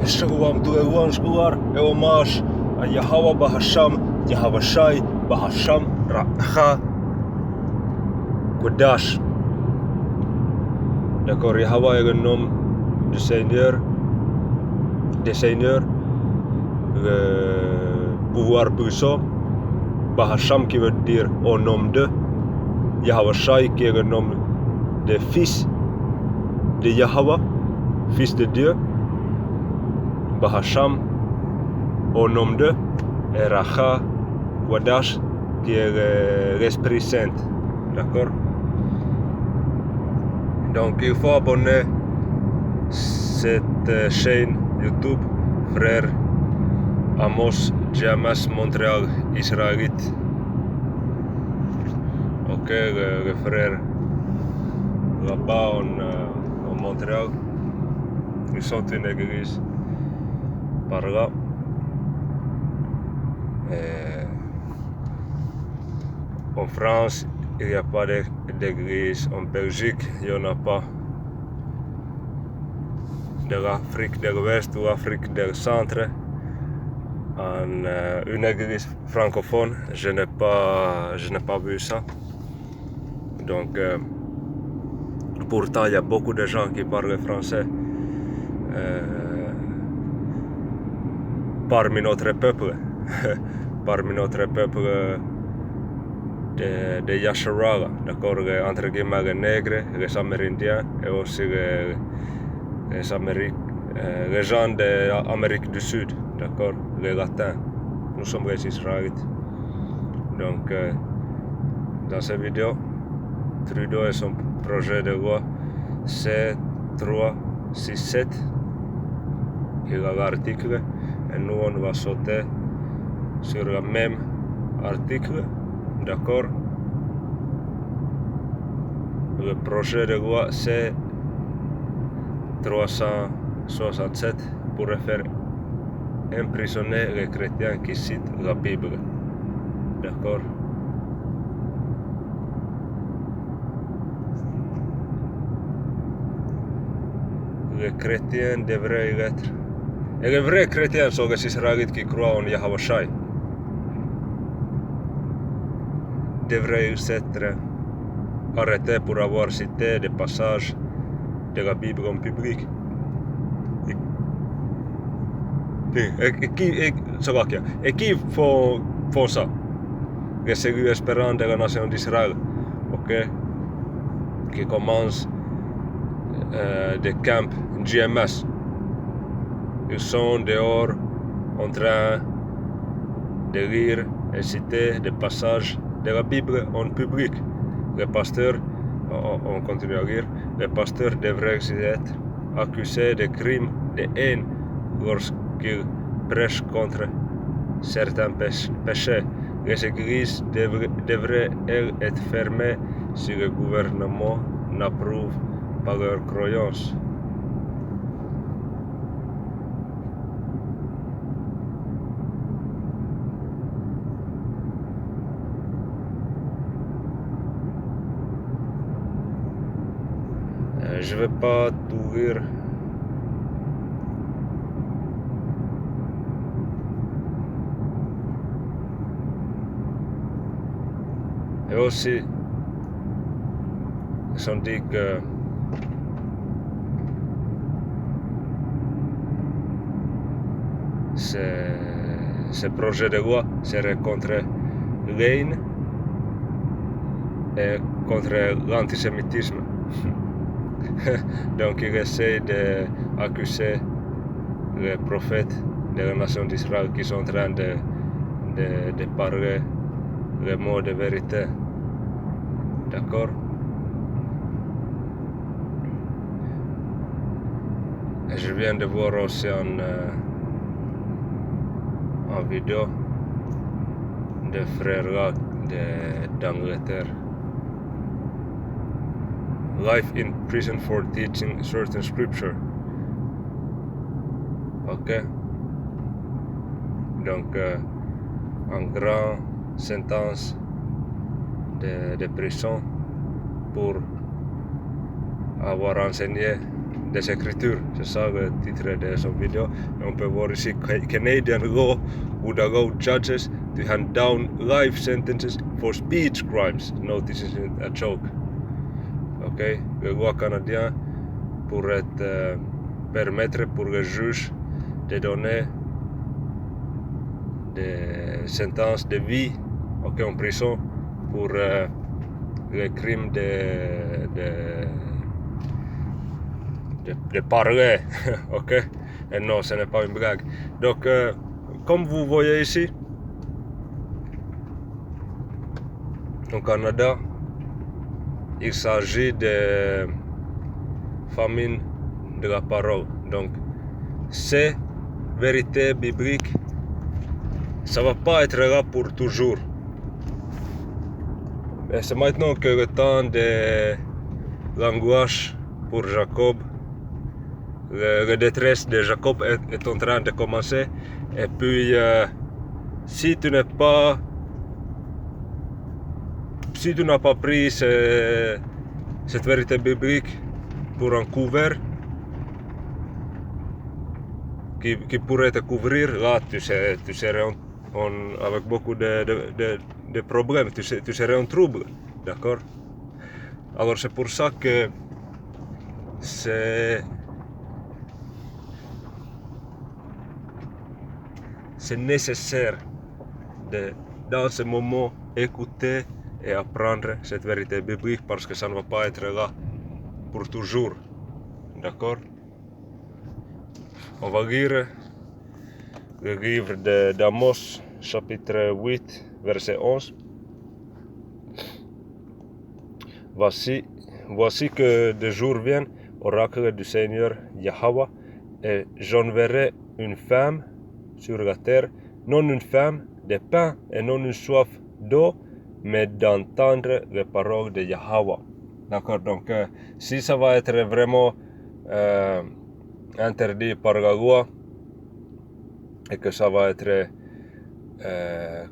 Shalom to everyone shuar Eomash Yahweh Bahasham Yahweh Shai Bahasham Racha Kodash. D'accord, Yahweh est le nom du Seigneur, le pouvoir puissant. Bahasham qui veut dire au nom de. Yahweh Shai qui est le nom des fils de Yahweh, fils de Dieu. Bahasham au nom de, et Racha Kodash qui est l'Esprit Saint. D'accord? Donc il faut abonner cette chaîne YouTube, frère Amos Jamas Montréal Israélite. Ok, le frère là-bas en Montréal, ils sont une église par là. Et en France, il n'y a pas d'église. En Belgique, il n'y en a pas. De l'Afrique de l'Ouest ou l'Afrique du Centre, en une église francophone, je n'ai pas vu ça. Donc, pourtant, il y a beaucoup de gens qui parlent français parmi notre peuple, de Yasharala, d'accord, entre guillemets les nègres, les Amérindiens et aussi les gens d'Amérique du Sud, d'accord, les Latins. Nous sommes les Israélites. Donc, dans cette vidéo, Trudeau et son projet de loi C367, il a l'article, et nous on va sauter sur le même article, d'accord. Le projet de loi C367 pourrait faire emprisonner les chrétiens qui citent la Bible, d'accord. Les chrétiens devraient y être. Et les vrais chrétiens sont les Israélites qui croient en Yahweh Shai. Devraient être arrêtés pour avoir cité des passages de la Bible en public. Et qui font ça? Les élus espérants de la nation d'Israël, ok? Qui commencent des camps GMS. Ils sont dehors en train de lire et citer des passages de la Bible en public. Les pasteurs, on continue à lire, les pasteurs devraient être accusés de crimes de haine lorsqu'ils prêchent contre certains péchés. Les églises devraient être fermées si le gouvernement n'approuve pas leurs croyances. Je vais pas tout lire. Et aussi, ils ont dit que ce projet de loi serait contre l'haine et contre l'antisémitisme. Donc il essaie d'accuser les prophètes de la nation d'Israël qui sont en train de parler les mots de vérité. D'accord? Et je viens de voir aussi en vidéo des frères là d'Angleterre. Life in prison for teaching certain scripture. Ok? Donc, en grande sentence de prison pour avoir enseigné des écritures. C'est ça le titre de cette vidéo. Et on peut voir ici Canadian law would allow judges to hand down life sentences for speech crimes. No, this isn't a joke. Ok, le loi canadien pourrait permettre pour le juge de donner des sentences de vie, ok, en prison pour le crime de parler, ok? Et non, ce n'est pas une blague. Donc, comme vous voyez ici, au Canada, il s'agit de famine de la parole. Donc, ces vérités bibliques, ça va pas être là pour toujours. Et c'est maintenant que le temps de l'angoisse pour Jacob, la détresse de Jacob est en train de commencer. Et puis, si tu n'as pas pris cette vérité biblique pour un couvert qui pourrait te couvrir, là tu serais avec beaucoup de problèmes, tu serais en trouble, d'accord? Alors c'est pour ça que c'est nécessaire de, dans ce moment, écouter et apprendre cette vérité biblique parce que ça ne va pas être là pour toujours, d'accord? On va lire le livre d'Amos, chapitre 8, verset 11. Voici que des jours viennent, oracle du Seigneur Yahweh, et j'enverrai une femme sur la terre, non une femme de pain et non une soif d'eau, mais d'entendre les paroles de Yahweh. D'accord, donc si ça va être vraiment interdit par la loi et que ça va être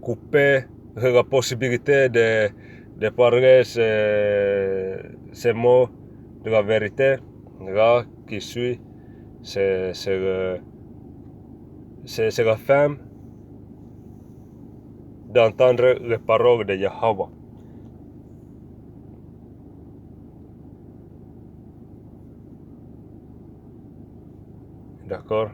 coupé la possibilité de parler ces mots de la vérité, là qui suit, c'est la femme d'entendre les paroles de Yahweh. D'accord?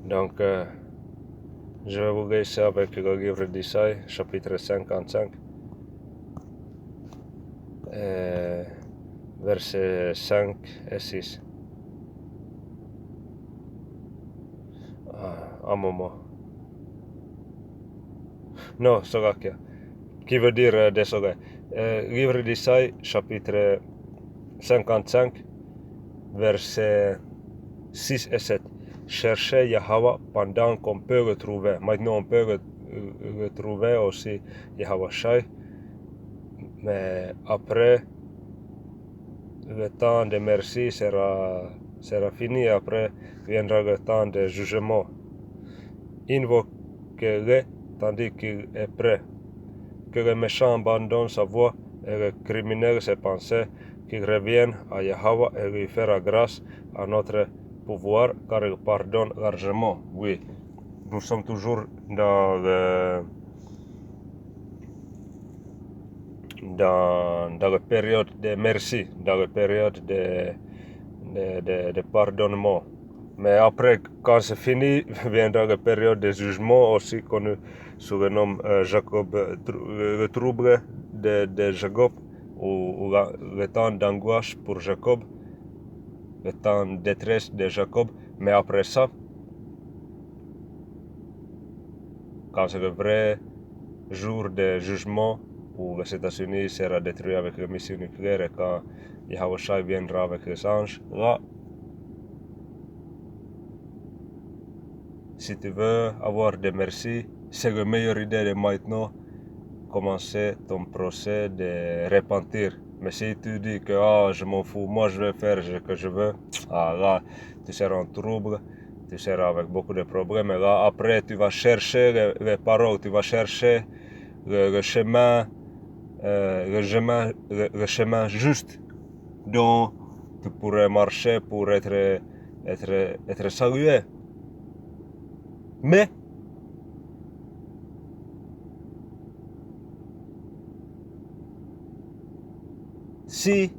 Donc, je vais vous laisser avec le livre d'Isaïe, chapitre 55, versets 5 et 6. Un moment. Non, qui veut dire désolé. Livre d'Isaïe, chapitre 55, versets 6 et 7. Cherchez Yahweh pendant qu'on peut le trouver. Maintenant, on peut le trouver aussi, Yahweh Shai. Mais après, le temps de merci sera fini. Après, viendra le temps de jugement. Invoquez-le tandis qu'il est prêt. Que le méchant abandonne sa voie et le criminel ses pensées, qu'il revienne à Yahweh et lui fera grâce à notre pouvoir, car il pardonne largement. Oui, nous sommes toujours dans la période de merci, dans la période de pardonnement. Mais après, quand c'est fini, viendra la période de jugement, aussi connue sous le nom Jacob, le trouble de Jacob, ou le temps d'angoisse pour Jacob, le temps de détresse de Jacob. Mais après ça, quand c'est le vrai jour de jugement, où les États-Unis sera détruit avec le missile nucléaire et quand Yahweh Shai viendra avec les anges, là, si tu veux avoir des merci, c'est la meilleure idée de maintenant commencer ton procès de repentir. Mais si tu dis que je m'en fous, moi je vais faire ce que je veux, là tu seras en trouble, tu seras avec beaucoup de problèmes. Et là après tu vas chercher les paroles, tu vas chercher le chemin le chemin juste dont tu pourrais marcher pour être salué. Mais si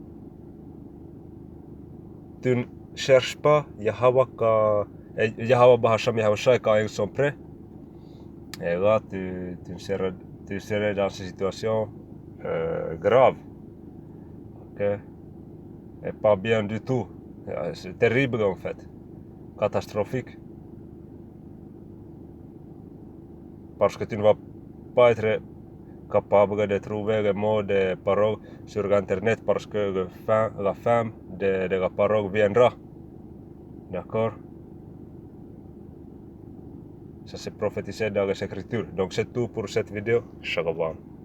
tu ne cherches pas, chacun sont prêts. Et là, tu serais dans une situation grave. Okay? Et pas bien du tout. C'est terrible en fait. Catastrophique. Parce que tu ne vas pas être capable de trouver les mots de parole sur internet parce que la fin de la parole viendra. D'accord? Ça c'est prophétisé dans les Écritures. Donc c'est tout pour cette vidéo. Shalom.